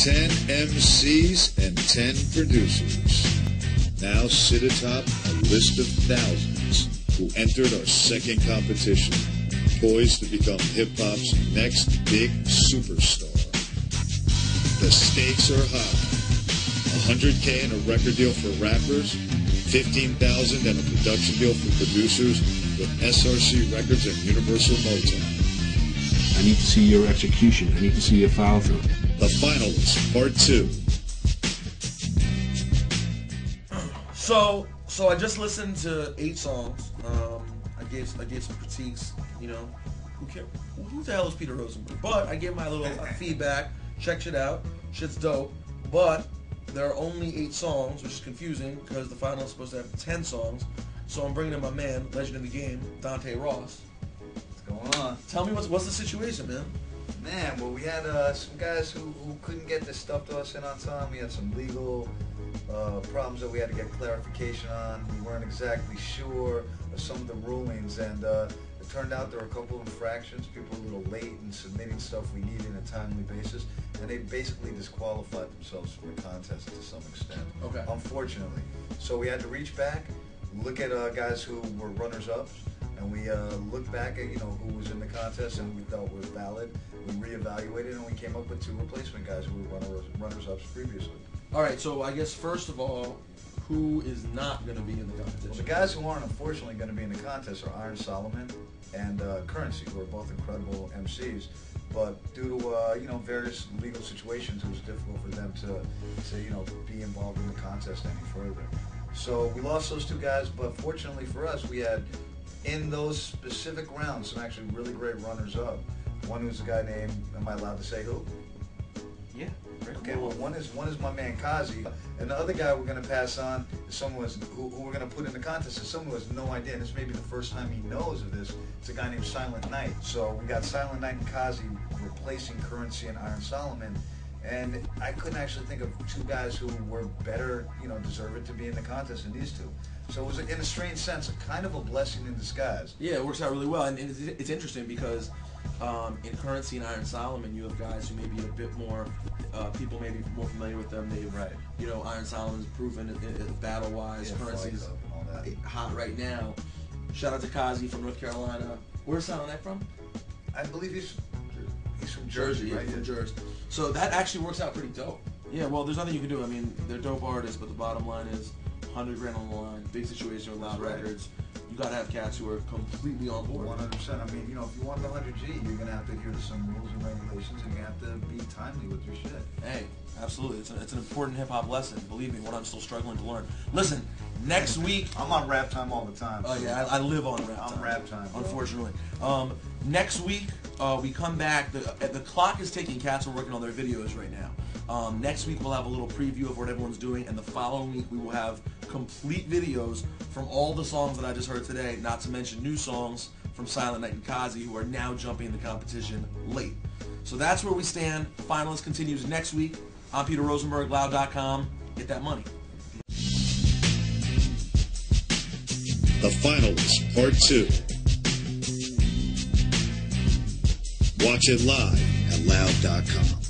10 MCs and 10 producers now sit atop a list of thousands who entered our second competition, poised to become hip-hop's next big superstar. The stakes are high. $100K and a record deal for rappers, $15,000 and a production deal for producers with SRC Records and Universal Motown. I need to see your execution. I need to see your follow through. The finalists, part 2. So I just listened to 8 songs. I gave some critiques. You know, who the hell is Peter Rosenberg? But I gave my little feedback. Check shit out. Shit's dope. But there are only 8 songs, which is confusing because the final is supposed to have 10 songs. So I'm bringing in my man, legend of the game, Dante Ross. What's going on? Tell me what's the situation, man. Man, well, we had some guys who couldn't get this stuff to us in on time. We had some legal problems that we had to get clarification on. We weren't exactly sure of some of the rulings, and it turned out there were a couple of infractions. People were a little late in submitting stuff we needed on a timely basis, and they basically disqualified themselves from the contest to some extent. Okay. Unfortunately. So we had to reach back, look at guys who were runners-up, and we looked back at who was in the contest and we thought was valid. We reevaluated and we came up with 2 replacement guys who were runners-ups previously. All right, so I guess first of all, who is not going to be in the competition? Well, the guys who aren't unfortunately going to be in the contest are Iron Solomon and Currency, who are both incredible MCs. But due to various legal situations, it was difficult for them to be involved in the contest any further. So we lost those 2 guys, but fortunately for us, we had in those specific rounds some actually really great runners-up. One was a guy named, am I allowed to say who? Yeah. Okay, well, one is my man Kazi, and the other guy we're going to pass on is someone who we're going to put in the contest is someone who has no idea, and this may be the first time he knows of this. It's a guy named Silent Night. So we got Silent Night and Kazi replacing Currency and Iron Solomon, and I couldn't actually think of 2 guys who were better, deserved to be in the contest than these 2. So it was, in a strange sense, kind of a blessing in disguise. Yeah, it works out really well, and it's interesting because in Currency and Iron Solomon, you have guys who may be a bit more, people may be more familiar with them. They've, right. Iron Solomon's proven battle-wise. Yeah, Currency's all that. hot right now. Shout out to Kazi from North Carolina. Where's Silent Night from? I believe he's from Jersey, right? Yeah, from Jersey. So that actually works out pretty dope. Yeah, well, there's nothing you can do. I mean, they're dope artists, but the bottom line is $100,000 on the line. Big situation with Loud Records. You gotta have cats who are completely on board. 100%. I mean, if you want the 100G, you're gonna have to adhere to some rules and regulations, and you have to be timely with your shit. Hey, absolutely. It's an important hip hop lesson. Believe me, what I'm still struggling to learn. Listen, next week. I'm on rap time all the time. Oh yeah, I live on rap time. I'm rap time, bro. Unfortunately. Next week we come back. The clock is ticking. Cats are working on their videos right now. Next week we'll have a little preview of what everyone's doing, and the following week we will have complete videos from all the songs that I just heard today, not to mention new songs from Silent Night and Kazi, who are now jumping in the competition late. So that's where we stand. Finalist continues next week. I'm Peter Rosenberg, Loud.com. Get that money. The finalists, part 2. Watch it live at Loud.com.